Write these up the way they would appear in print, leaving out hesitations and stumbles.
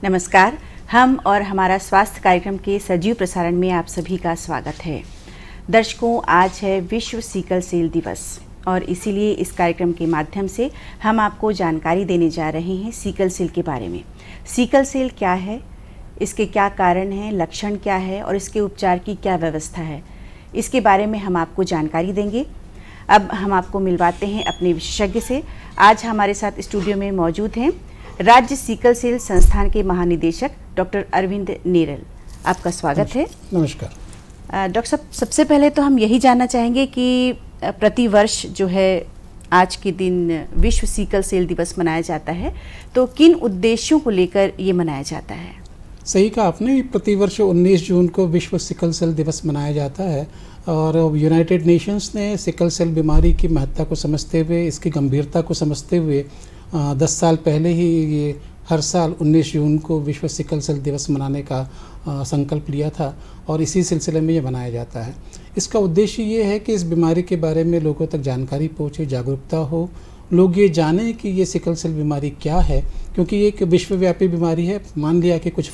नमस्कार। हम और हमारा स्वास्थ्य कार्यक्रम के सजीव प्रसारण में आप सभी का स्वागत है। दर्शकों, आज है विश्व सिकल सेल दिवस और इसीलिए इस कार्यक्रम के माध्यम से हम आपको जानकारी देने जा रहे हैं सिकल सेल के बारे में। सिकल सेल क्या है, इसके क्या कारण हैं, लक्षण क्या है और इसके उपचार की क्या व्यवस्था है, इसके बारे में हम आपको जानकारी देंगे। अब हम आपको मिलवाते हैं अपने विशेषज्ञ से। आज हमारे साथ स्टूडियो में मौजूद हैं राज्य सिकल सेल संस्थान के महानिदेशक डॉक्टर अरविंद नेरल। आपका स्वागत है। नमस्कार डॉक्टर साहब, सबसे पहले तो हम यही जानना चाहेंगे कि प्रतिवर्ष जो है आज के दिन विश्व सिकल सेल दिवस मनाया जाता है, तो किन उद्देश्यों को लेकर ये मनाया जाता है? सही कहा आपने। प्रतिवर्ष 19 जून को विश्व सिकल सेल दिवस मनाया जाता है और यूनाइटेड नेशंस ने सिकल सेल बीमारी की महत्ता को समझते हुए, इसकी गंभीरता को समझते हुए 10 साल पहले ही ये हर साल 19 जून को विश्व सिकल सेल दिवस मनाने का संकल्प लिया था और इसी सिलसिले में ये मनाया जाता है। इसका उद्देश्य ये है कि इस बीमारी के बारे में लोगों तक जानकारी पहुँचे, जागरूकता हो, लोग ये जानें कि ये सिकल सेल बीमारी क्या है, क्योंकि ये एक विश्वव्यापी बीमारी है। मान लिया कि कुछ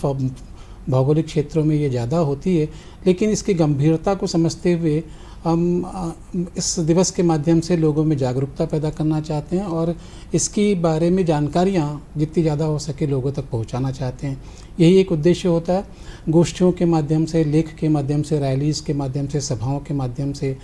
भौगोलिक क्षेत्रों में ये ज़्यादा होती है, लेकिन इसकी गंभीरता को समझते हुए हम इस दिवस के माध्यम से लोगों में जागरूकता पैदा करना चाहते हैं और इसकी बारे में जानकारियाँ जितनी ज़्यादा हो सके लोगों तक पहुँचाना चाहते हैं। यही एक उद्देश्य होता है। गोष्ठियों के माध्यम से, लेख के माध्यम से, रैलीज़ के माध्यम से, सभाओं के माध्यम से,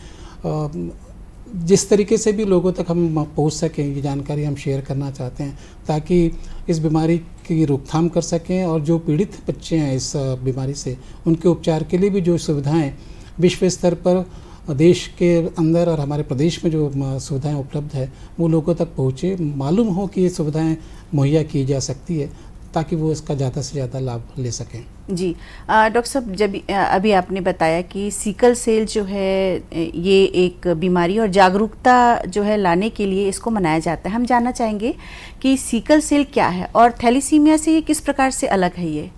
जिस तरीके से भी लोगों तक हम पहुंच सकें, ये जानकारी हम शेयर करना चाहते हैं ताकि इस बीमारी की रोकथाम कर सकें और जो पीड़ित बच्चे हैं इस बीमारी से, उनके उपचार के लिए भी जो सुविधाएं विश्व स्तर पर देश के अंदर और हमारे प्रदेश में जो सुविधाएं उपलब्ध है वो लोगों तक पहुँचे, मालूम हो कि ये सुविधाएँ मुहैया की जा सकती है ताकि वो इसका ज़्यादा से ज़्यादा लाभ ले सकें। जी डॉक्टर साहब, जब अभी आपने बताया कि सिकल सेल जो है ये एक बीमारी और जागरूकता जो है लाने के लिए इसको मनाया जाता है, हम जानना चाहेंगे कि सिकल सेल क्या है और थैलेसीमिया से ये किस प्रकार से अलग है? ये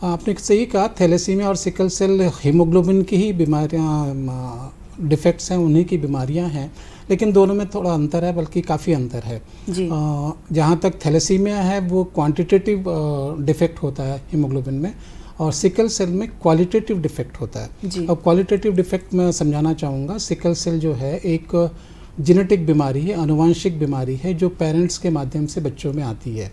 आपने सही कहा। थैलेसीमिया और सिकल सेल हीमोग्लोबिन की ही बीमारियाँ, डिफेक्ट्स हैं, उन्हीं की बीमारियां हैं, लेकिन दोनों में थोड़ा अंतर है, बल्कि काफ़ी अंतर है। जहाँ तक थैलेसीमिया है वो क्वांटिटेटिव डिफेक्ट होता है हीमोग्लोबिन में और सिकल सेल में क्वालिटेटिव डिफेक्ट होता है। और क्वालिटेटिव डिफेक्ट मैं समझाना चाहूँगा। सिकल सेल जो है एक जेनेटिक बीमारी है, आनुवांशिक बीमारी है जो पेरेंट्स के माध्यम से बच्चों में आती है।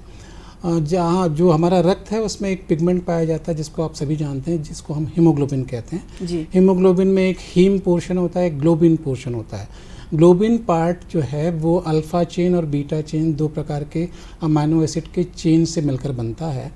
जहाँ जो हमारा रक्त है उसमें एक पिगमेंट पाया जाता है जिसको आप सभी जानते हैं, जिसको हम हीमोग्लोबिन कहते हैं। हीमोग्लोबिन में एक हीम पोर्शन होता है, एक ग्लोबिन पोर्शन होता है। ग्लोबिन पार्ट जो है वो अल्फ़ा चेन और बीटा चेन, दो प्रकार के अमाइनो एसिड के चेन से मिलकर बनता है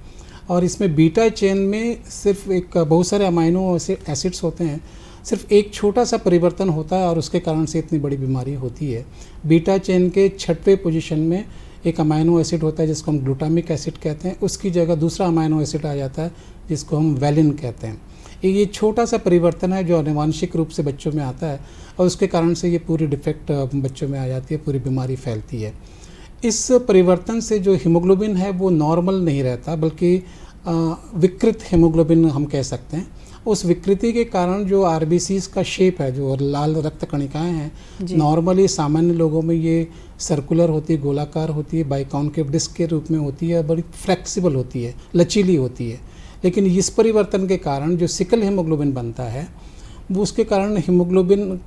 और इसमें बीटा चेन में सिर्फ एक बहुत सारे अमाइनो एसिड्स होते हैं, सिर्फ एक छोटा सा परिवर्तन होता है और उसके कारण से इतनी बड़ी बीमारी होती है। बीटा चेन के 6वें पोजीशन में एक अमाइनो एसिड होता है जिसको हम ग्लूटामिक एसिड कहते हैं, उसकी जगह दूसरा अमाइनो एसिड आ जाता है जिसको हम वैलिन कहते हैं। ये छोटा सा परिवर्तन है जो आनुवांशिक रूप से बच्चों में आता है और उसके कारण से ये पूरी डिफेक्ट बच्चों में आ जाती है, पूरी बीमारी फैलती है। इस परिवर्तन से जो हीमोग्लोबिन है वो नॉर्मल नहीं रहता, बल्कि विकृत हीमोग्लोबिन हम कह सकते हैं। उस विकृति के कारण जो आरबीसीज का शेप है, जो लाल रक्त कणिकाएं हैं, नॉर्मली सामान्य लोगों में ये सर्कुलर होती है, गोलाकार होती है, बाइकॉन्केव डिस्क के रूप में होती है, बड़ी फ्लेक्सिबल होती है, लचीली होती है। लेकिन इस परिवर्तन के कारण जो सिकल हीमोग्लोबिन बनता है वो उसके कारण हीमोग्लोबिन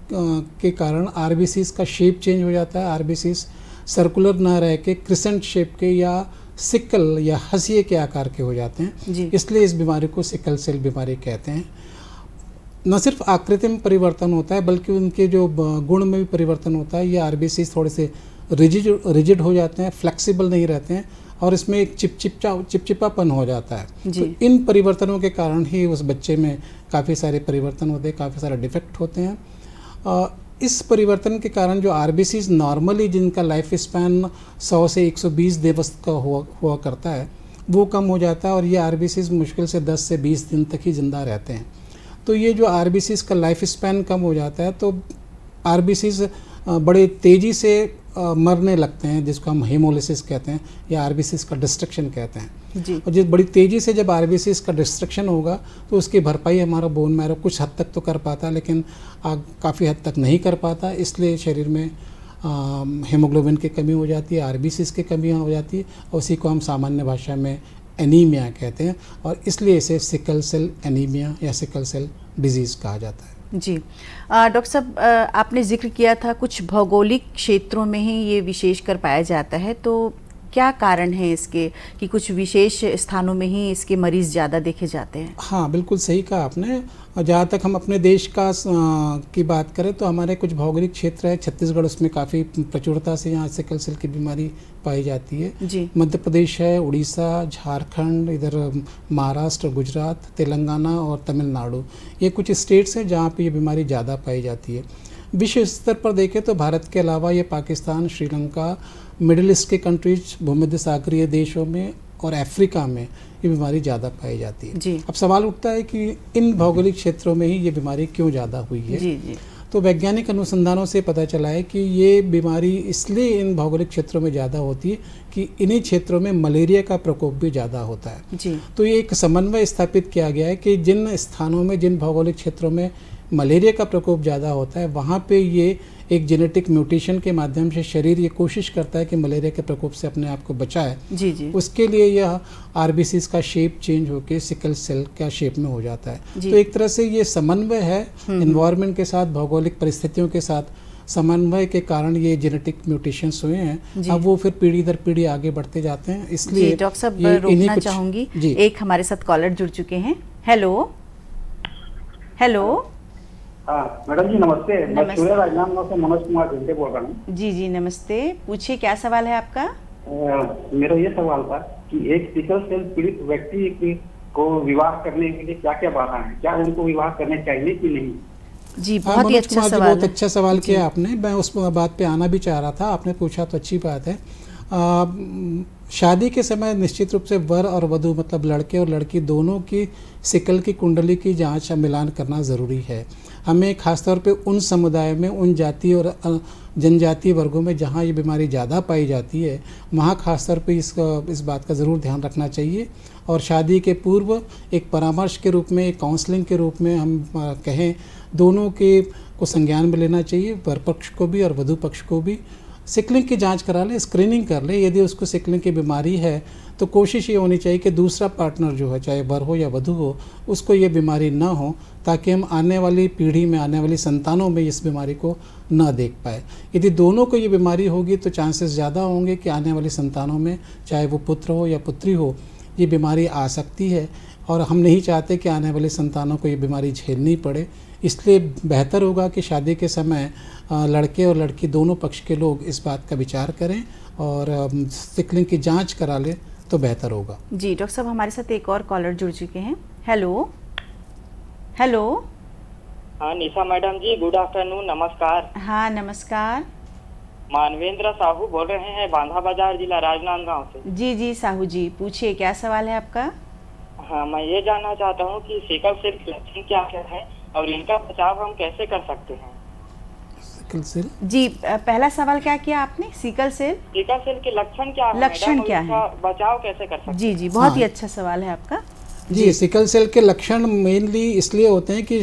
के कारण आरबीसीज का शेप चेंज हो जाता है। आरबीसीज सर्कुलर ना रह के क्रिसेंट शेप के या सिकल या हंसिए के आकार के हो जाते हैं। इसलिए इस बीमारी को सिकल सेल बीमारी कहते हैं। न सिर्फ आकृति में परिवर्तन होता है बल्कि उनके जो गुण में भी परिवर्तन होता है। ये आरबीसीज थोड़े से रिजिड हो जाते हैं, फ्लेक्सिबल नहीं रहते हैं और इसमें एक चिपचिपापन हो जाता है। तो इन परिवर्तनों के कारण ही उस बच्चे में काफ़ी सारे परिवर्तन होते हैं, काफ़ी सारे डिफेक्ट होते हैं। इस परिवर्तन के कारण जो आरबीसीज नॉर्मली जिनका लाइफ स्पैन 100 से 120 दिवस का हुआ करता है वो कम हो जाता है और ये आरबीसीज मुश्किल से 10 से 20 दिन तक ही जिंदा रहते हैं। तो ये जो आरबीसीज का लाइफ स्पैन कम हो जाता है तो आरबीसीज बड़े तेज़ी से मरने लगते हैं, जिसको हम हेमोलिसिस कहते हैं या आरबीसीज का डिस्ट्रक्शन कहते हैं जी। और जिस बड़ी तेज़ी से जब आरबीसीज का डिस्ट्रक्शन होगा तो उसकी भरपाई हमारा बोन मैरो कुछ हद तक तो कर पाता है, लेकिन काफ़ी हद तक नहीं कर पाता। इसलिए शरीर में हीमोग्लोबिन की कमी हो जाती है, आरबीसीज की कमी हो जाती है और उसी को हम सामान्य भाषा में एनीमिया कहते हैं, और इसलिए इसे सिकल सेल एनीमिया या सिकल सेल डिजीज़ कहा जाता है। जी डॉक्टर साहब, आपने जिक्र किया था कुछ भौगोलिक क्षेत्रों में ही ये विशेषकर पाया जाता है, तो क्या कारण है इसके कि कुछ विशेष स्थानों में ही इसके मरीज ज़्यादा देखे जाते हैं? हाँ, बिल्कुल सही कहा आपने। जहाँ तक हम अपने देश का की बात करें तो हमारे कुछ भौगोलिक क्षेत्र है, छत्तीसगढ़ उसमें काफ़ी प्रचुरता से यहाँ सिकल सेल की बीमारी पाई जाती है। जी। मध्य प्रदेश है, उड़ीसा, झारखंड, इधर महाराष्ट्र, गुजरात, तेलंगाना और तमिलनाडु, ये कुछ स्टेट्स हैं जहाँ पे ये बीमारी ज़्यादा पाई जाती है। विश्व स्तर पर देखें तो भारत के अलावा ये पाकिस्तान, श्रीलंका, मिडिल ईस्ट के कंट्रीज, भूमध्य सागरीय देशों में और अफ्रीका में ये बीमारी ज़्यादा पाई जाती है। जी। अब सवाल उठता है कि इन भौगोलिक क्षेत्रों में ही ये बीमारी क्यों ज़्यादा हुई है। जी जी। तो वैज्ञानिक अनुसंधानों से पता चला है कि ये बीमारी इसलिए इन भौगोलिक क्षेत्रों में ज़्यादा होती है कि इन्हीं क्षेत्रों में मलेरिया का प्रकोप भी ज़्यादा होता है। जी। तो ये एक समन्वय स्थापित किया गया है कि जिन स्थानों में, जिन भौगोलिक क्षेत्रों में मलेरिया का प्रकोप ज़्यादा होता है, वहाँ पे ये एक जेनेटिक म्यूटेशन के माध्यम से शरीर ये कोशिश करता है कि मलेरिया के प्रकोप से अपने आप को बचाए। जी जी। उसके लिए यह आरबीसीज का शेप चेंज होकर सिकल सेल का शेप में हो जाता है। तो एक तरह से ये समन्वय है एनवायरनमेंट के साथ, भौगोलिक परिस्थितियों के साथ समन्वय के कारण ये जेनेटिक म्यूटेशंस हुए हैं। अब वो फिर पीढ़ी दर पीढ़ी आगे बढ़ते जाते हैं। इसलिए डॉक्टर साहब रोकना चाहूँगी, एक हमारे साथ कॉलर जुड़ चुके हैं। Hello hello. हाँ मैडम जी नमस्ते। मैं सूर्य राजनांदगांव से मनोज कुमार घंटे बोल रहा हूँ। जी जी नमस्ते, पूछिए क्या सवाल है आपका? मेरा ये सवाल था कि एक सिकल सेल पीड़ित व्यक्ति को विवाह करने के लिए क्या क्या बाधा है, क्या उनको विवाह करने चाहिए कि नहीं? जी बहुत ही अच्छा सवाल, बहुत अच्छा सवाल किया आपने। मैं उस बात पे आना भी चाह रहा था, आपने पूछा तो अच्छी बात है। शादी के समय निश्चित रूप से वर और वधू मतलब लड़के और लड़की दोनों की सिकल की कुंडली की जांच मिलान करना ज़रूरी है। हमें खासतौर पे उन समुदाय में, उन जाति और जनजातीय वर्गों में जहाँ ये बीमारी ज़्यादा पाई जाती है, वहाँ खासतौर पे इस बात का ज़रूर ध्यान रखना चाहिए। और शादी के पूर्व एक परामर्श के रूप में, एक काउंसलिंग के रूप में हम कहें, दोनों के को संज्ञान में लेना चाहिए, वर पक्ष को भी और वधू पक्ष को भी। सिकलिंग की जांच करा ले, स्क्रीनिंग कर ले। यदि उसको सिकलिंग की बीमारी है तो कोशिश ये होनी चाहिए कि दूसरा पार्टनर जो है, चाहे वर हो या वधू हो, उसको ये बीमारी ना हो, ताकि हम आने वाली पीढ़ी में, आने वाली संतानों में इस बीमारी को ना देख पाए। यदि दोनों को ये बीमारी होगी तो चांसेस ज़्यादा होंगे कि आने वाली संतानों में, चाहे वो पुत्र हो या पुत्री हो, ये बीमारी आ सकती है। और हम नहीं चाहते कि आने वाली संतानों को ये बीमारी झेलनी पड़े। इसलिए बेहतर होगा कि शादी के समय लड़के और लड़की दोनों पक्ष के लोग इस बात का विचार करें और सिकलिंग की जांच करा लें तो बेहतर होगा। जी डॉक्टर साहब, हमारे साथ एक और कॉलर जुड़ चुके हैं। Hello hello. हाँ निशा मैडम जी, गुड आफ्टरनून, नमस्कार। हाँ नमस्कार। मानवेंद्र साहू बोल रहे हैं, बांधा बाजार, जिला राजनांदगांव से। जी जी साहू जी, पूछिए क्या सवाल है आपका? हाँ, मैं ये जानना चाहता हूँ कि सिकल सेल के लक्षण क्या क्या है और इनका बचाव हम कैसे कर सकते हैं? सिकल सेल जी, पहला सवाल क्या किया आपने? सिकल सेल के लक्षण क्या है, लक्षण क्या है, बचाव कैसे कर सकते हैं? जी जी बहुत ही अच्छा सवाल है आपका। जी, सिकल सेल के लक्षण मेनली इसलिए होते हैं कि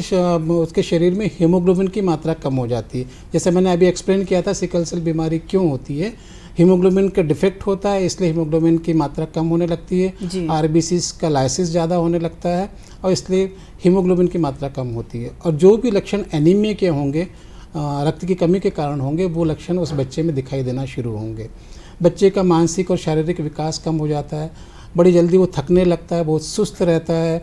उसके शरीर में हीमोग्लोबिन की मात्रा कम हो जाती है। जैसे मैंने अभी एक्सप्लेन किया था सिकल सेल बीमारी क्यों होती है। हीमोग्लोबिन का डिफेक्ट होता है, इसलिए हीमोग्लोबिन की मात्रा कम होने लगती है, आरबीसीज का लाइसिस ज़्यादा होने लगता है और इसलिए हीमोग्लोबिन की मात्रा कम होती है। और जो भी लक्षण एनीमिया के होंगे, रक्त की कमी के कारण होंगे, वो लक्षण उस बच्चे में दिखाई देना शुरू होंगे। बच्चे का मानसिक और शारीरिक विकास कम हो जाता है, बड़ी जल्दी वो थकने लगता है, बहुत सुस्त रहता है,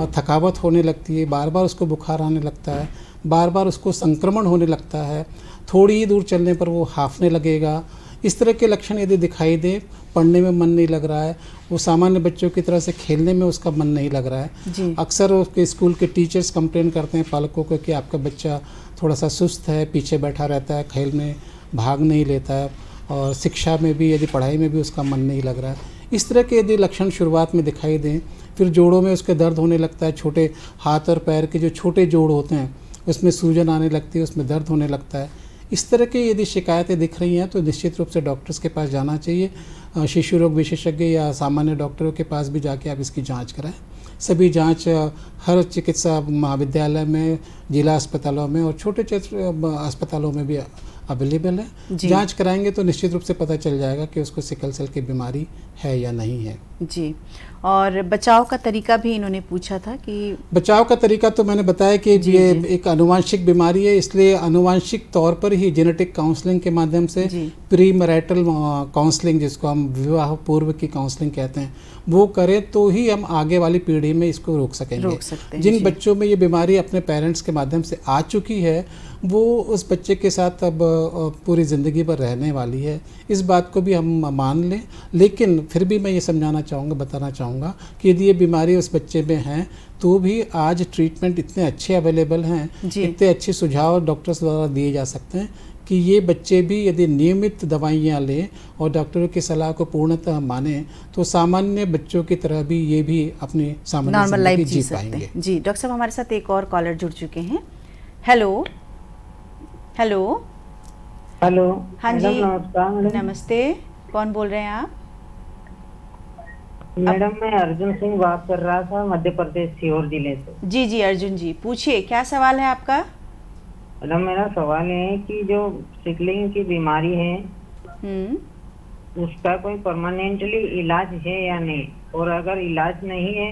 थकावट होने लगती है, बार बार उसको बुखार आने लगता है, बार बार उसको संक्रमण होने लगता है, थोड़ी ही दूर चलने पर वो हांफने लगेगा। इस तरह के लक्षण यदि दिखाई दे, पढ़ने में मन नहीं लग रहा है, वो सामान्य बच्चों की तरह से खेलने में उसका मन नहीं लग रहा है। अक्सर उसके स्कूल के टीचर्स कंप्लेन करते हैं पालकों को कि आपका बच्चा थोड़ा सा सुस्त है, पीछे बैठा रहता है, खेल में भाग नहीं लेता है और शिक्षा में भी, यदि पढ़ाई में भी उसका मन नहीं लग रहा है। इस तरह के यदि लक्षण शुरुआत में दिखाई दें, फिर जोड़ों में उसके दर्द होने लगता है, छोटे हाथ और पैर के जो छोटे जोड़ होते हैं उसमें सूजन आने लगती है, उसमें दर्द होने लगता है। इस तरह की यदि शिकायतें दिख रही हैं तो निश्चित रूप से डॉक्टर्स के पास जाना चाहिए। शिशु रोग विशेषज्ञ या सामान्य डॉक्टरों के पास भी जाके आप इसकी जांच कराएं। सभी जांच हर चिकित्सा महाविद्यालय में, जिला अस्पतालों में और छोटे अस्पतालों में भी अवेलेबल है। जांच कराएंगे तो निश्चित रूप से पता चल जाएगा कि उसको सिकल सेल की बीमारी है या नहीं है। जी, और बचाव का तरीका भी इन्होंने पूछा था कि बचाव का तरीका तो मैंने बताया कि ये एक आनुवांशिक बीमारी है, इसलिए आनुवांशिक तौर पर ही जेनेटिक काउंसलिंग के माध्यम से प्री मैरिटल काउंसलिंग, जिसको हम विवाह पूर्व की काउंसलिंग कहते हैं, वो करें तो ही हम आगे वाली पीढ़ी में इसको रोक सकेंगे। जिन बच्चों में ये बीमारी अपने पेरेंट्स के माध्यम से आ चुकी है, वो उस बच्चे के साथ अब पूरी ज़िंदगी भर रहने वाली है, इस बात को भी हम मान लें। लेकिन फिर भी मैं ये समझाना चाहूँगा, बताना चाहूँगा कि यदि ये बीमारी उस बच्चे में है तो भी आज ट्रीटमेंट इतने अच्छे अवेलेबल हैं, इतने अच्छे सुझाव डॉक्टर्स द्वारा दिए जा सकते हैं कि ये बच्चे भी यदि नियमित दवाइयाँ लें और डॉक्टरों की सलाह को पूर्णतः माने तो सामान्य बच्चों की तरह भी ये भी अपनी सामान्य जिंदगी जी पाएंगे। जी डॉक्टर साहब, हमारे साथ एक और कॉलर जुड़ चुके हैं। Hello hello hello. हाँ जी, नमस्कार। नमस्ते, कौन बोल रहे हैं आप? मैडम मैं अर्जुन सिंह बात कर रहा था, मध्य प्रदेश सीहोर जिले से। जी जी अर्जुन जी, पूछिए क्या सवाल है आपका? मैडम मेरा सवाल है कि जो सिकलिंग की बीमारी है उसका कोई परमानेंटली इलाज है या नहीं, और अगर इलाज नहीं है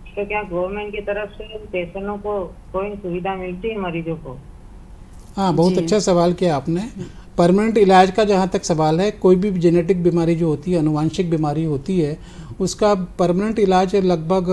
तो क्या गवर्नमेंट की तरफ से पेशेंटों को कोई सुविधा मिलती है, मरीजों को? हाँ, बहुत अच्छा सवाल किया आपने। परमानेंट इलाज का जहाँ तक सवाल है, कोई भी जेनेटिक बीमारी जो होती है, आनुवांशिक बीमारी होती है, उसका परमानेंट इलाज लगभग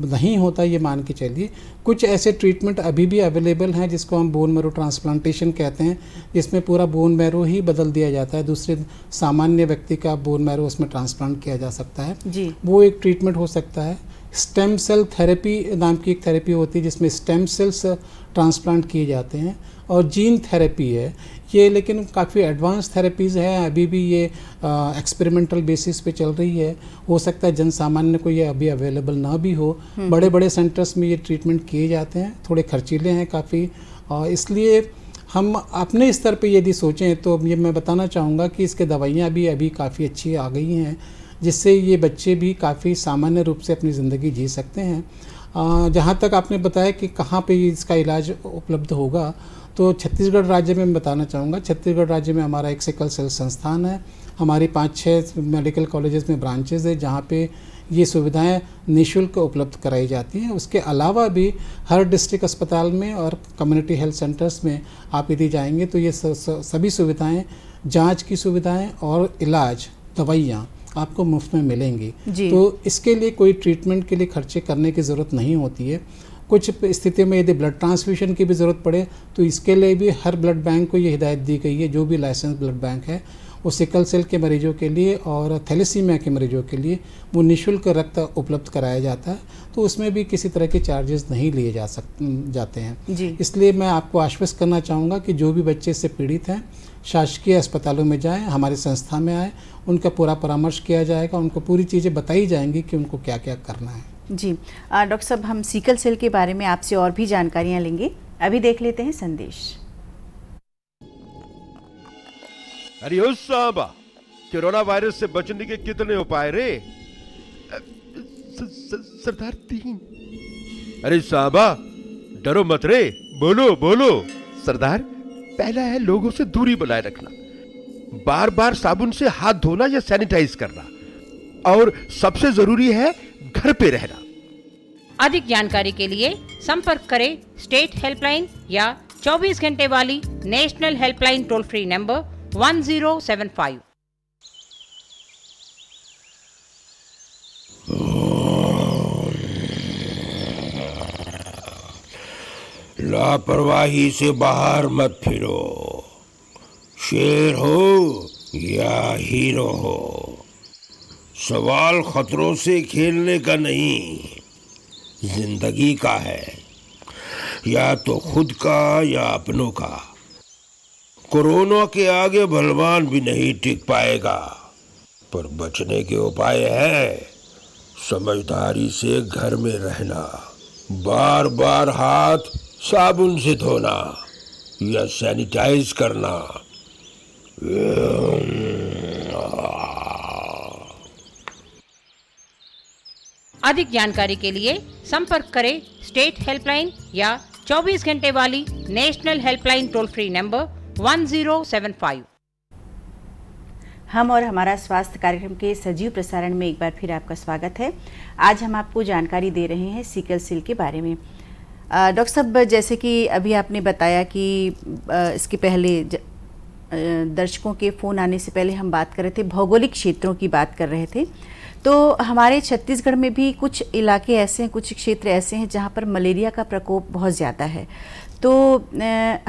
नहीं होता, ये मान के चलिए। कुछ ऐसे ट्रीटमेंट अभी भी अवेलेबल हैं जिसको हम बोन मैरो ट्रांसप्लांटेशन कहते हैं, जिसमें पूरा बोन मैरो ही बदल दिया जाता है, दूसरे सामान्य व्यक्ति का बोन मैरो उसमें ट्रांसप्लांट किया जा सकता है जी। वो एक ट्रीटमेंट हो सकता है। स्टेम सेल थेरेपी नाम की एक थेरेपी होती है जिसमें स्टेम सेल्स ट्रांसप्लांट किए जाते हैं, और जीन थेरेपी है ये, लेकिन काफ़ी एडवांस थेरेपीज़ है, अभी भी ये एक्सपेरिमेंटल बेसिस पे चल रही है। हो सकता है जन सामान्य को ये अभी अवेलेबल ना भी हो। बड़े बड़े सेंटर्स में ये ट्रीटमेंट किए जाते हैं, थोड़े खर्चीले हैं काफ़ी, और इसलिए हम अपने स्तर पे यदि सोचें तो ये मैं बताना चाहूँगा कि इसके दवाइयाँ भी अभी काफ़ी अच्छी आ गई हैं, जिससे ये बच्चे भी काफ़ी सामान्य रूप से अपनी ज़िंदगी जी सकते हैं। जहाँ तक आपने बताया कि कहाँ पे इसका इलाज उपलब्ध होगा, तो छत्तीसगढ़ राज्य में मैं बताना चाहूँगा, छत्तीसगढ़ राज्य में हमारा एक सिकल सेल संस्थान है, हमारी 5-6 मेडिकल कॉलेजेस में ब्रांचेज़ है जहाँ पे ये सुविधाएं निःशुल्क उपलब्ध कराई जाती हैं। उसके अलावा भी हर डिस्ट्रिक्ट अस्पताल में और कम्युनिटी हेल्थ सेंटर्स में आप यदि जाएंगे तो ये सभी सुविधाएं, जांच की सुविधाएं और इलाज, दवाइयाँ आपको मुफ्त में मिलेंगी। तो इसके लिए कोई ट्रीटमेंट के लिए खर्चे करने की ज़रूरत नहीं होती है। कुछ स्थितियों में यदि ब्लड ट्रांसफ्यूजन की भी ज़रूरत पड़े तो इसके लिए भी हर ब्लड बैंक को ये हिदायत दी गई है, जो भी लाइसेंस ब्लड बैंक है वो सिकल सेल के मरीजों के लिए और थैलेसीमिया के मरीजों के लिए वो निःशुल्क रक्त उपलब्ध कराया जाता है, तो उसमें भी किसी तरह के चार्जेस नहीं लिए जाते हैं जी। इसलिए मैं आपको आश्वस्त करना चाहूँगा कि जो भी बच्चे इससे पीड़ित हैं शासकीय अस्पतालों में जाएं, हमारी संस्था में आएँ, उनका पूरा परामर्श किया जाएगा, उनको पूरी चीज़ें बताई जाएंगी कि उनको क्या क्या करना है। जी डॉक्टर साहब, हम सिकल सेल के बारे में आपसे और भी जानकारियाँ लेंगे, अभी देख लेते हैं संदेश। अरे ओ साहबा, कोरोना वायरस से बचने के कितने उपाय रे? सरदार 3। अरे साहबा डरो मत रे, बोलो बोलो। सरदार, पहला है लोगों से दूरी बनाए रखना, बार बार साबुन से हाथ धोना या सैनिटाइज करना, और सबसे जरूरी है घर पे रहना। अधिक जानकारी के लिए संपर्क करें स्टेट हेल्पलाइन या 24 घंटे वाली national helpline toll free number 1075। लापरवाही से बाहर मत फिरो, शेर हो या हीरो हो, सवाल खतरों से खेलने का नहीं, जिंदगी का है, या तो खुद का या अपनों का। कोरोना के आगे बलवान भी नहीं टिक पाएगा, पर बचने के उपाय है समझदारी से घर में रहना, बार बार हाथ साबुन से धोना या सैनिटाइज करना। अधिक जानकारी के लिए संपर्क करें स्टेट हेल्पलाइन या 24 घंटे वाली national helpline toll free number 1075। हम और हमारा स्वास्थ्य कार्यक्रम के सजीव प्रसारण में एक बार फिर आपका स्वागत है। आज हम आपको जानकारी दे रहे हैं सिकल सेल के बारे में। डॉक्टर साहब, जैसे कि अभी आपने बताया कि इसके पहले दर्शकों के फ़ोन आने से पहले हम बात कर रहे थे, भौगोलिक क्षेत्रों की बात कर रहे थे। तो हमारे छत्तीसगढ़ में भी कुछ इलाके ऐसे हैं, कुछ क्षेत्र ऐसे हैं जहाँ पर मलेरिया का प्रकोप बहुत ज़्यादा है। तो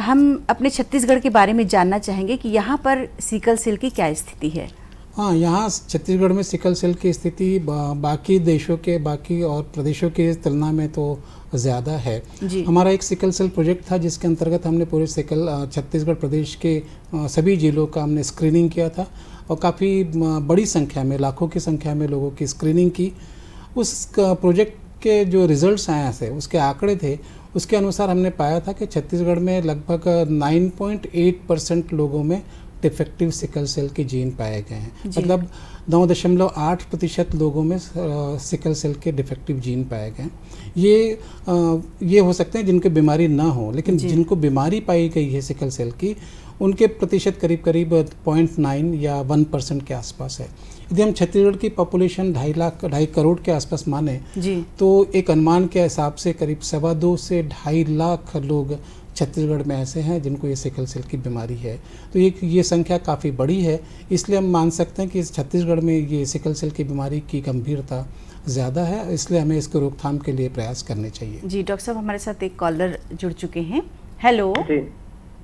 हम अपने छत्तीसगढ़ के बारे में जानना चाहेंगे कि यहाँ पर सिकल सेल की क्या स्थिति है। हाँ, यहाँ छत्तीसगढ़ में सिकल सेल की स्थिति बाकी देशों के, बाकी और प्रदेशों की तुलना में तो ज़्यादा है। हमारा एक सिकल सेल प्रोजेक्ट था जिसके अंतर्गत हमने पूरे छत्तीसगढ़ प्रदेश के सभी जिलों का हमने स्क्रीनिंग किया था और काफ़ी बड़ी संख्या में, लाखों की संख्या में लोगों की स्क्रीनिंग की। उस प्रोजेक्ट के जो रिजल्ट्स आए थे, उसके आंकड़े थे, उसके अनुसार हमने पाया था कि छत्तीसगढ़ में लगभग 9.8% लोगों में डिफेक्टिव सिकल सेल के जीन पाए गए हैं। मतलब 9.8% लोगों में सिकल सेल के डिफेक्टिव जीन पाए गए हैं। ये हो सकते हैं जिनको बीमारी ना हो, लेकिन जिनको बीमारी पाई गई है सिकल सेल की, उनके प्रतिशत करीब 0.9 या 1% के आसपास है। यदि हम छत्तीसगढ़ की पॉपुलेशन 2.5 करोड़ के आसपास माने तो एक अनुमान के हिसाब से करीब 2.25 से 2.5 लाख लोग छत्तीसगढ़ में ऐसे हैं जिनको ये सिकल सेल की बीमारी है। तो ये संख्या काफ़ी बड़ी है, इसलिए हम मान सकते हैं कि छत्तीसगढ़ में ये सिकल सेल की बीमारी की गंभीरता ज़्यादा है, इसलिए हमें इसको रोकथाम के लिए प्रयास करने चाहिए। जी डॉक्टर साहब, हमारे साथ एक कॉलर जुड़ चुके हैं। हेलो जी।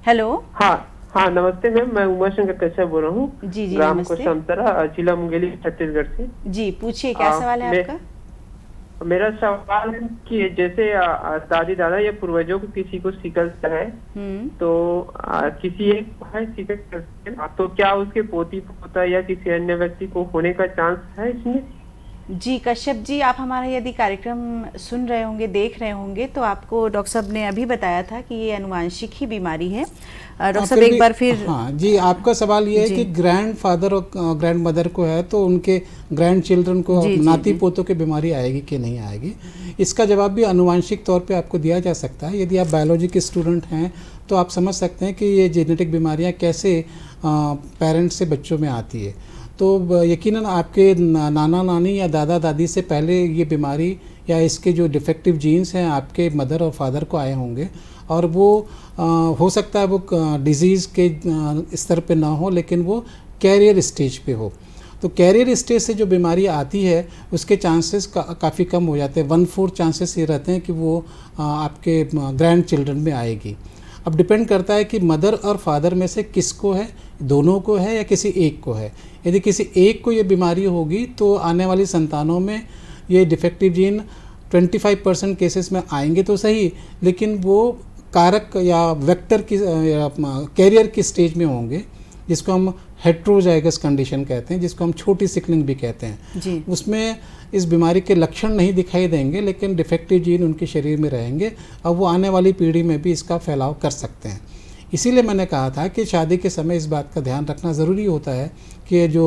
हेलो। हाँ नमस्ते मैम, मैं उमा शंकर कैसे बोल रहा हूँ। जी ग्राम को समतरा, जिला मुंगेली, छत्तीसगढ़ से। जी पूछिए, क्या सवाल है आपका? मेरा सवाल है कि जैसे दादी दादा या पूर्वजों को किसी को सिकल सेल है तो किसी एक है सिकल सेल, तो क्या उसके पोती पोता या किसी अन्य व्यक्ति को होने का चांस है इसमें? जी कश्यप जी, आप हमारा यदि कार्यक्रम सुन रहे होंगे, देख रहे होंगे, तो आपको डॉक्टर साहब ने अभी बताया था कि ये अनुवांशिक ही बीमारी है। डॉक्टर साहब एक बार फिर। हाँ जी, आपका सवाल ये है कि ग्रैंड फादर और ग्रैंड मदर को है तो उनके ग्रैंड चिल्ड्रन को, नाती पोतों की बीमारी आएगी कि नहीं आएगी। इसका जवाब भी अनुवांशिक तौर पे आपको दिया जा सकता है। यदि आप बायोलॉजी के स्टूडेंट हैं तो आप समझ सकते हैं कि ये जेनेटिक बीमारियाँ कैसे पेरेंट्स से बच्चों में आती है। तो यकीनन आपके नाना नानी या दादा दादी से पहले ये बीमारी या इसके जो डिफेक्टिव जीन्स हैं आपके मदर और फादर को आए होंगे, और वो हो सकता है वो डिजीज़ के स्तर पे ना हो, लेकिन वो कैरियर स्टेज पे हो। तो कैरियर स्टेज से जो बीमारी आती है उसके चांसेस काफ़ी कम हो जाते हैं। 1/4 चांसेस ये रहते हैं कि वो आपके ग्रैंड चिल्ड्रन में आएगी। अब डिपेंड करता है कि मदर और फादर में से किसको है, दोनों को है या किसी एक को है। यदि किसी एक को ये बीमारी होगी तो आने वाली संतानों में ये डिफेक्टिव जीन 25% केसेस में आएंगे तो सही, लेकिन वो कारक या वेक्टर की कैरियर की स्टेज में होंगे, जिसको हम हेट्रोजाइगस कंडीशन कहते हैं, जिसको हम छोटी सिकलिंग भी कहते हैं जी। उसमें इस बीमारी के लक्षण नहीं दिखाई देंगे, लेकिन डिफेक्टिव जीन उनके शरीर में रहेंगे और वो आने वाली पीढ़ी में भी इसका फैलाव कर सकते हैं। इसीलिए मैंने कहा था कि शादी के समय इस बात का ध्यान रखना ज़रूरी होता है कि जो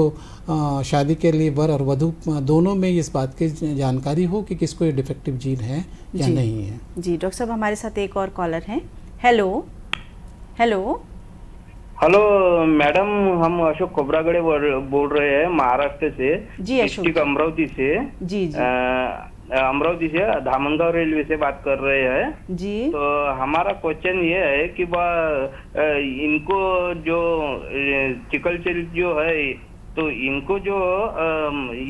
शादी के लिए वर और वधू दोनों में इस बात की जानकारी हो कि किसको ये डिफेक्टिव जीन है या नहीं है। जी डॉक्टर साहब, हमारे साथ एक और कॉलर हैं। हेलो हेलो हेलो मैडम, हम अशोक खोबरागड़े बोल रहे हैं महाराष्ट्र से, जी डिस्ट्रिक्ट अमरावती से। जी अमरावती से धामनगांव रेलवे से बात कर रहे हैं जी। तो हमारा क्वेश्चन ये है कि इनको जो सिकल सेल जो है तो इनको जो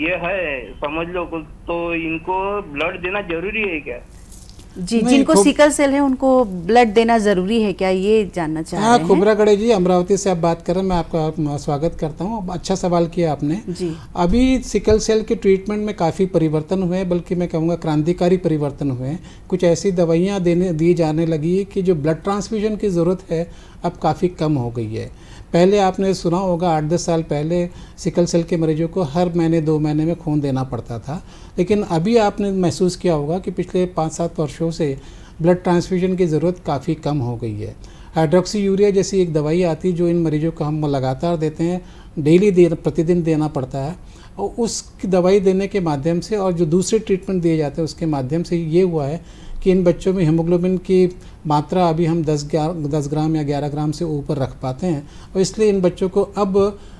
ये है समझ लो, तो इनको ब्लड देना जरूरी है क्या? जी, जिनको सिकल सेल है उनको ब्लड देना जरूरी है क्या, ये जानना चाह रहे हैं। हाँ, खोबरागड़े जी, अमरावती से आप बात कर रहे हैं, मैं आपका स्वागत करता हूँ। अच्छा सवाल किया आपने जी। अभी सिकल सेल के ट्रीटमेंट में काफ़ी परिवर्तन हुए हैं, बल्कि मैं कहूँगा क्रांतिकारी परिवर्तन हुए हैं। कुछ ऐसी दवाइयाँ दी जाने लगी है कि जो ब्लड ट्रांसफ्यूजन की ज़रूरत है अब काफ़ी कम हो गई है। पहले आपने सुना होगा 8-10 साल पहले सिकल सेल के मरीजों को हर महीने 2 महीने में खून देना पड़ता था, लेकिन अभी आपने महसूस किया होगा कि पिछले 5-7 वर्षों से ब्लड ट्रांसफ्यूजन की ज़रूरत काफ़ी कम हो गई है। हाइड्रोक्सी यूरिया जैसी एक दवाई आती है जो इन मरीजों को हम लगातार देते हैं, डेली प्रतिदिन देना पड़ता है, और उस दवाई देने के माध्यम से और जो दूसरे ट्रीटमेंट दिए जाते हैं उसके माध्यम से ये हुआ है कि इन बच्चों में हीमोग्लोबिन की मात्रा अभी हम 10 ग्राम या 11 ग्राम से ऊपर रख पाते हैं, और इसलिए इन बच्चों को अब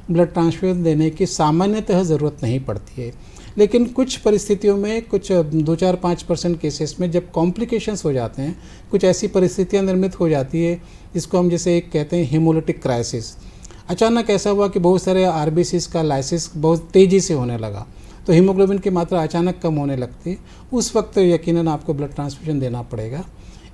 ब्लड ट्रांसफ्यूजन देने की सामान्यतः ज़रूरत नहीं पड़ती है। लेकिन कुछ परिस्थितियों में, कुछ 2-4-5% केसेस में जब कॉम्प्लिकेशंस हो जाते हैं, कुछ ऐसी परिस्थितियां निर्मित हो जाती है जिसको हम जैसे एक कहते हैं हीमोलिटिक क्राइसिस। अचानक ऐसा हुआ कि बहुत सारे आरबीसीज का लाइसिस बहुत तेज़ी से होने लगा, तो हीमोग्लोबिन की मात्रा अचानक कम होने लगती है, उस वक्त यकीनन आपको ब्लड ट्रांसफ्यूजन देना पड़ेगा।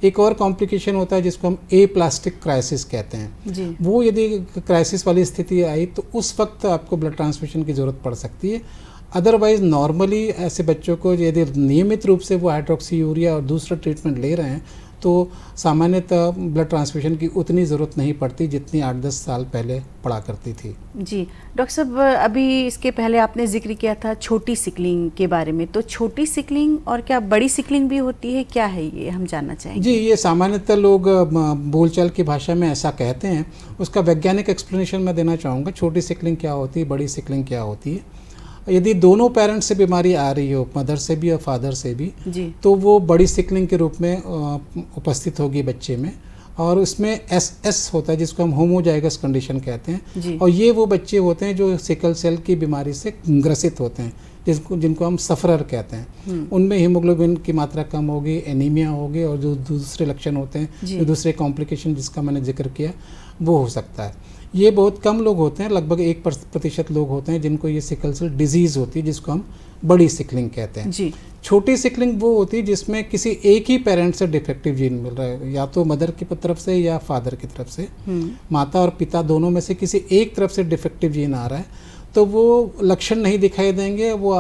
एक और कॉम्प्लिकेशन होता है जिसको हम एप्लास्टिक क्राइसिस कहते हैं जी। वो यदि क्राइसिस वाली स्थिति आई तो उस वक्त आपको ब्लड ट्रांसफ्यूजन की ज़रूरत पड़ सकती है। अदरवाइज़ नॉर्मली ऐसे बच्चों को यदि नियमित रूप से वो हाइड्रोक्सी यूरिया और दूसरा ट्रीटमेंट ले रहे हैं तो सामान्यतः ब्लड ट्रांसफ्यूजन की उतनी ज़रूरत नहीं पड़ती जितनी 8-10 साल पहले पड़ा करती थी। जी डॉक्टर साहब, अभी इसके पहले आपने जिक्र किया था छोटी सिकलिंग के बारे में, तो छोटी सिकलिंग और क्या बड़ी सिकलिंग भी होती है, क्या है ये हम जानना चाहेंगे? जी, ये सामान्यतः लोग बोलचाल की भाषा में ऐसा कहते हैं, उसका वैज्ञानिक एक्सप्लेनेशन मैं देना चाहूँगा। छोटी सिकलिंग क्या होती है, बड़ी सिकलिंग क्या होती है। यदि दोनों पेरेंट्स से बीमारी आ रही हो, मदर से भी और फादर से भी, तो वो बड़ी सिकलिंग के रूप में उपस्थित होगी बच्चे में, और उसमें एस होता है जिसको हम होमोजाइगस कंडीशन कहते हैं, और ये वो बच्चे होते हैं जो सिकल सेल की बीमारी से ग्रसित होते हैं, जिनको हम सफरर कहते हैं। उनमें हीमोग्लोबिन की मात्रा कम होगी, एनीमिया होगी, और जो दूसरे लक्षण होते हैं, जो दूसरे कॉम्प्लिकेशन जिसका मैंने जिक्र किया, वो हो सकता है। ये बहुत कम लोग होते हैं, लगभग 1% लोग होते हैं जिनको ये सिकल सेल डिजीज़ होती है, जिसको हम बड़ी सिकलिंग कहते हैं जी। छोटी सिकलिंग वो होती है जिसमें किसी एक ही पेरेंट से डिफेक्टिव जीन मिल रहा है, या तो मदर की तरफ से या फादर की तरफ से, माता और पिता दोनों में से किसी एक तरफ से डिफेक्टिव जीन आ रहा है, तो वो लक्षण नहीं दिखाई देंगे। वो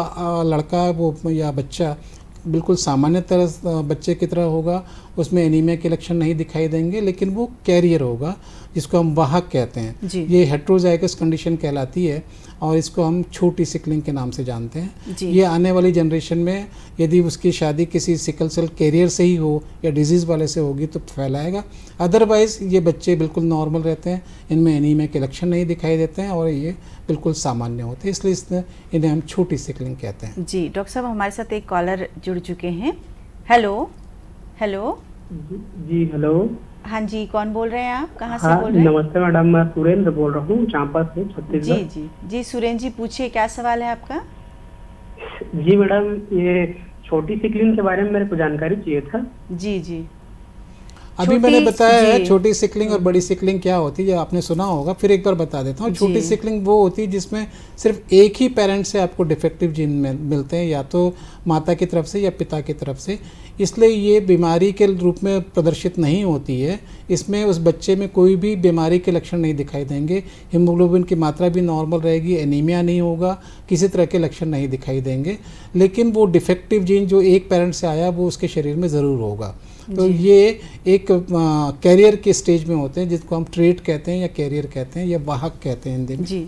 लड़का वो या बच्चा बिल्कुल सामान्य तरह बच्चे की तरह होगा, उसमें एनीमिया के लक्षण नहीं दिखाई देंगे, लेकिन वो कैरियर होगा जिसको हम वाहक कहते हैं। ये हेट्रोजाइगस कंडीशन कहलाती है, और इसको हम छोटी सिकलिंग के नाम से जानते हैं। ये आने वाली जनरेशन में यदि उसकी शादी किसी सिकल सेल कैरियर से ही हो या डिजीज़ वाले से होगी तो फैलाएगा। अदरवाइज़ ये बच्चे बिल्कुल नॉर्मल रहते हैं, इनमें एनीमिया के लक्षण नहीं दिखाई देते हैं, और ये बिल्कुल सामान्य होते हैं, इसलिए इन्हें हम छोटी सिकलिंग कहते हैं। जी डॉक्टर साहब, हमारे साथ एक कॉलर जुड़ चुके हैं। हेलो हेलो जी हेलो। हाँ जी, कौन बोल रहे हैं आप, कहाँ से बोल रहे हैं? नमस्ते मैडम, मैं सुरेंद्र बोल रहा हूँ, चांपा से, छत्तीसगढ़। जी जी जी सुरेंद्र जी, पूछिए क्या सवाल है आपका? जी मैडम, ये छोटी सिकलिंग के बारे में मेरे को जानकारी चाहिए था। जी जी, अभी मैंने बताया है छोटी सिकलिंग और बड़ी सिकलिंग क्या होती है, आपने सुना होगा, फिर एक बार बता देता हूँ। छोटी सिकलिंग वो होती है जिसमें सिर्फ एक ही पेरेंट से आपको डिफेक्टिव जीन मिलते हैं, या तो माता की तरफ से या पिता की तरफ से, इसलिए ये बीमारी के रूप में प्रदर्शित नहीं होती है। इसमें उस बच्चे में कोई भी बीमारी के लक्षण नहीं दिखाई देंगे, हीमोग्लोबिन की मात्रा भी नॉर्मल रहेगी, एनीमिया नहीं होगा, किसी तरह के लक्षण नहीं दिखाई देंगे, लेकिन वो डिफेक्टिव जीन जो एक पेरेंट से आया वो उसके शरीर में ज़रूर होगा। तो ये एक कैरियर के स्टेज में होते हैं, जिसको हम ट्रेट कहते हैं या कैरियर कहते हैं या वाहक कहते हैं हिंदी में जी,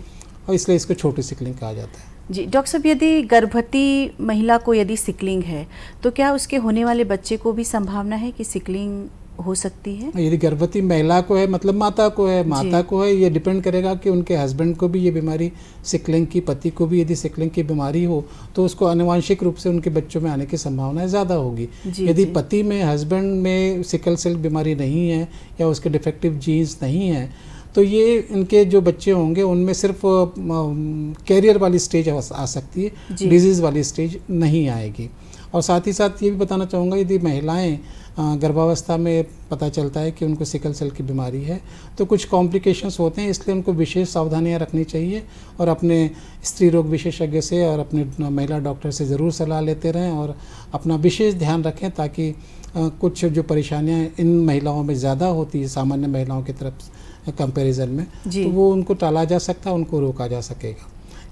और इसलिए इसको छोटी सिकलिंग कहा जाता है जी। डॉक्टर साहब, यदि गर्भवती महिला को यदि सिकलिंग है तो क्या उसके होने वाले बच्चे को भी संभावना है कि सिकलिंग हो सकती है? यदि गर्भवती महिला को है, मतलब माता को है, ये डिपेंड करेगा कि उनके हस्बैंड को भी ये बीमारी सिकलिंग की, पति को भी यदि सिकलिंग की बीमारी हो तो उसको आनुवंशिक रूप से उनके बच्चों में आने की संभावना ज़्यादा होगी। यदि पति में, हस्बैंड में सिकल सेल बीमारी नहीं है या उसके डिफेक्टिव जीन्स नहीं है, तो ये इनके जो बच्चे होंगे उनमें सिर्फ कैरियर वाली स्टेज आ सकती है, डिजीज़ वाली स्टेज नहीं आएगी। और साथ ही साथ ये भी बताना चाहूँगा, यदि महिलाएं गर्भावस्था में पता चलता है कि उनको सिकल सेल की बीमारी है तो कुछ कॉम्प्लिकेशंस होते हैं, इसलिए उनको विशेष सावधानियां रखनी चाहिए, और अपने स्त्री रोग विशेषज्ञ से और अपने महिला डॉक्टर से ज़रूर सलाह लेते रहें, और अपना विशेष ध्यान रखें, ताकि कुछ जो परेशानियाँ इन महिलाओं में ज़्यादा होती है सामान्य महिलाओं की तरफ कंपैरिजन में, तो वो उनको टाला जा सकता है, उनको रोका जा सकेगा।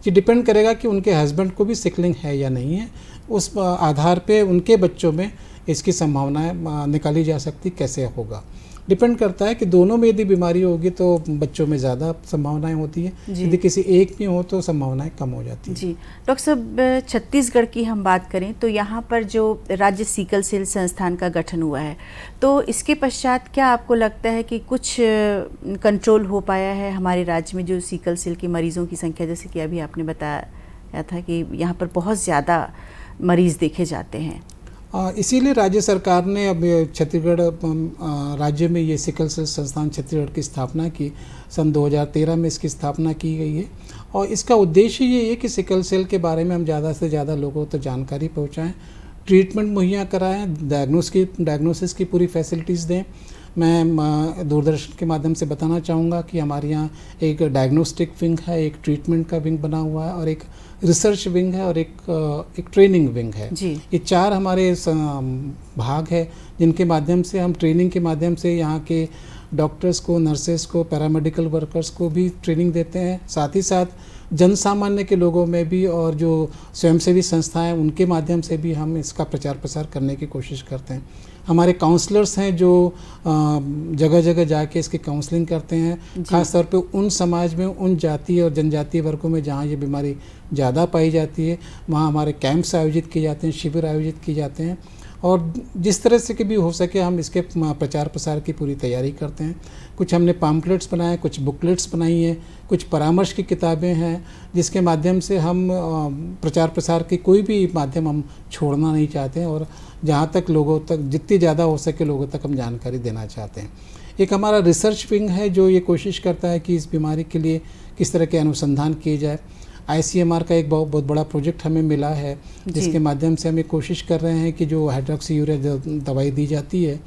ये डिपेंड करेगा कि उनके हस्बैंड को भी सिकलिंग है या नहीं है, उस आधार पे उनके बच्चों में इसकी संभावनाएं निकाली जा सकती कैसे होगा। डिपेंड करता है कि दोनों में यदि बीमारी होगी तो बच्चों में ज़्यादा संभावनाएं होती है, यदि किसी एक में हो तो संभावनाएं कम हो जाती हैं। जी डॉक्टर साहब, छत्तीसगढ़ की हम बात करें तो यहाँ पर जो राज्य सिकल सेल संस्थान का गठन हुआ है, तो इसके पश्चात क्या आपको लगता है कि कुछ कंट्रोल हो पाया है हमारे राज्य में जो सिकल सेल के मरीज़ों की संख्या, जैसे कि अभी आपने बताया था कि यहाँ पर बहुत ज़्यादा मरीज़ देखे जाते हैं? इसीलिए राज्य सरकार ने अब छत्तीसगढ़ राज्य में ये सिकल सेल संस्थान छत्तीसगढ़ की स्थापना की। सन 2013 में इसकी स्थापना की गई है और इसका उद्देश्य ये है कि सिकल सेल के बारे में हम ज़्यादा से ज़्यादा लोगों तक जानकारी पहुँचाएँ, ट्रीटमेंट मुहैया कराएँ, डायग्नोसिस की पूरी फैसिलिटीज़ दें। मैं दूरदर्शन के माध्यम से बताना चाहूँगा कि हमारे यहाँ एक डायग्नोस्टिक विंग है, एक ट्रीटमेंट का विंग बना हुआ है और एक रिसर्च विंग है और एक ट्रेनिंग विंग है। ये 4 हमारे भाग है जिनके माध्यम से हम ट्रेनिंग के माध्यम से यहाँ के डॉक्टर्स को, नर्सेस को, पैरामेडिकल वर्कर्स को भी ट्रेनिंग देते हैं। साथ ही साथ जन सामान्य के लोगों में भी और जो स्वयंसेवी संस्थाएं उनके माध्यम से भी हम इसका प्रचार प्रसार करने की कोशिश करते हैं। हमारे काउंसलर्स हैं जो जगह जगह जाके इसकी काउंसलिंग करते हैं, खास तौर पे उन समाज में, उन जातीय और जनजातीय वर्गों में जहाँ ये बीमारी ज़्यादा पाई जाती है, वहाँ हमारे कैंप्स आयोजित किए जाते हैं, शिविर आयोजित किए जाते हैं और जिस तरह से कि भी हो सके हम इसके प्रचार प्रसार की पूरी तैयारी करते हैं। कुछ हमने पैम्पलेट्स बनाए, कुछ बुकलेट्स बनाई हैं, कुछ परामर्श की किताबें हैं जिसके माध्यम से हम प्रचार प्रसार की कोई भी माध्यम हम छोड़ना नहीं चाहते हैं और जहाँ तक लोगों तक जितनी ज़्यादा हो सके लोगों तक हम जानकारी देना चाहते हैं। एक हमारा रिसर्च विंग है जो ये कोशिश करता है कि इस बीमारी के लिए किस तरह के अनुसंधान किए जाए। ICMR का एक बहुत बड़ा प्रोजेक्ट हमें मिला है जिसके माध्यम से हम ये कोशिश कर रहे हैं कि जो हाइड्रोक्सीयूरिया दवाई दी जाती है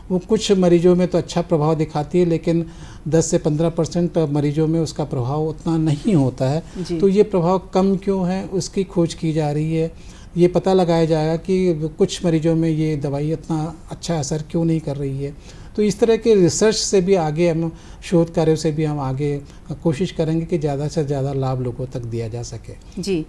वो कुछ मरीजों में तो अच्छा प्रभाव दिखाती है लेकिन 10 से 15% मरीजों में उसका प्रभाव उतना नहीं होता है। तो ये प्रभाव कम क्यों है उसकी खोज की जा रही है। ये पता लगाया जाएगा कि कुछ मरीजों में ये दवाई इतना अच्छा असर क्यों नहीं कर रही है। तो इस तरह के रिसर्च से भी आगे हम शोध कार्यों से भी हम आगे कोशिश करेंगे कि ज़्यादा से ज़्यादा लाभ लोगों तक दिया जा सके। जी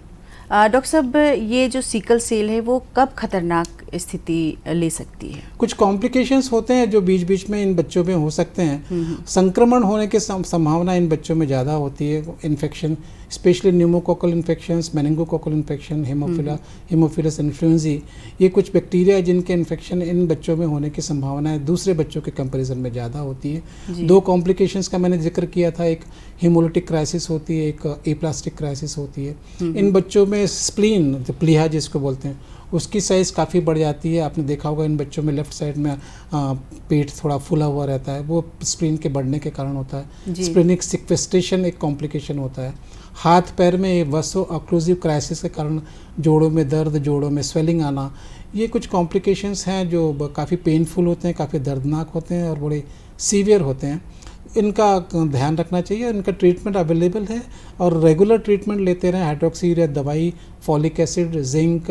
डॉक्टर साहब, ये जो सिकल सेल है वो कब खतरनाक स्थिति ले सकती है? कुछ कॉम्प्लिकेशंस होते हैं जो बीच बीच में इन बच्चों में हो सकते हैं। संक्रमण होने की संभावना इन बच्चों में ज़्यादा होती है। Infection, specially pneumococcal infections, meningococcal infection, Haemophilus influenzae, ये कुछ बैक्टीरिया जिनके इन्फेक्शन इन बच्चों में होने की संभावना दूसरे बच्चों के कंपैरिजन में ज़्यादा होती है। 2 कॉम्प्लिकेशंस का मैंने जिक्र किया था, एक हेमोलिटिक क्राइसिस होती है, एक एप्लास्टिक क्राइसिस होती है। इन बच्चों में स्प्लीन, जो प्लीहा जिसको बोलते हैं, उसकी साइज़ काफ़ी बढ़ जाती है। आपने देखा होगा इन बच्चों में लेफ़्ट साइड में पेट थोड़ा फुला हुआ रहता है, वो स्प्लीन के बढ़ने के कारण होता है। स्प्लीनिक सिक्वेस्टेशन एक कॉम्प्लिकेशन होता है। हाथ पैर में वसो ऑक्लूसिव क्राइसिस के कारण जोड़ों में दर्द, जोड़ों में स्वेलिंग आना, ये कुछ कॉम्प्लिकेशंस हैं जो काफ़ी पेनफुल होते हैं, काफ़ी दर्दनाक होते हैं और बड़े सीवियर होते हैं। इनका ध्यान रखना चाहिए। इनका ट्रीटमेंट अवेलेबल है और रेगुलर ट्रीटमेंट लेते रहें। हाइड्रोक्सीयूरिया दवाई, फॉलिक एसिड, जिंक,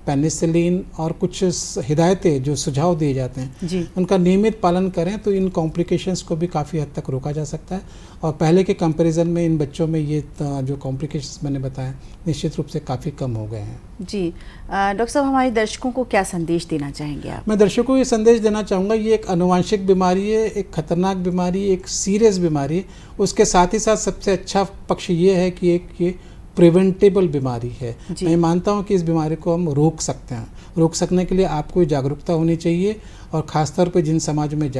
पेनिसिलिन और कुछ हिदायतें जो सुझाव दिए जाते हैं उनका नियमित पालन करें तो इन कॉम्प्लिकेशंस को भी काफ़ी हद तक रोका जा सकता है और पहले के कंपैरिजन में इन बच्चों में ये जो कॉम्प्लिकेशंस मैंने बताए निश्चित रूप से काफ़ी कम हो गए हैं। जी डॉक्टर साहब, हमारे दर्शकों को क्या संदेश देना चाहेंगे आप? मैं दर्शकों को ये संदेश देना चाहूँगा, ये एक आनुवांशिक बीमारी है, एक खतरनाक बीमारी, एक सीरियस बीमारी है। उसके साथ ही साथ सबसे अच्छा पक्ष ये है कि एक ये प्रिवेंटेबल बीमारी है। मैं मानता हूँ कि इस बीमारी को हम रोक सकते हैं। रोक सकने के लिए आपको जागरूकता होनी चाहिए और ख़ासतौर पर जिन समाज में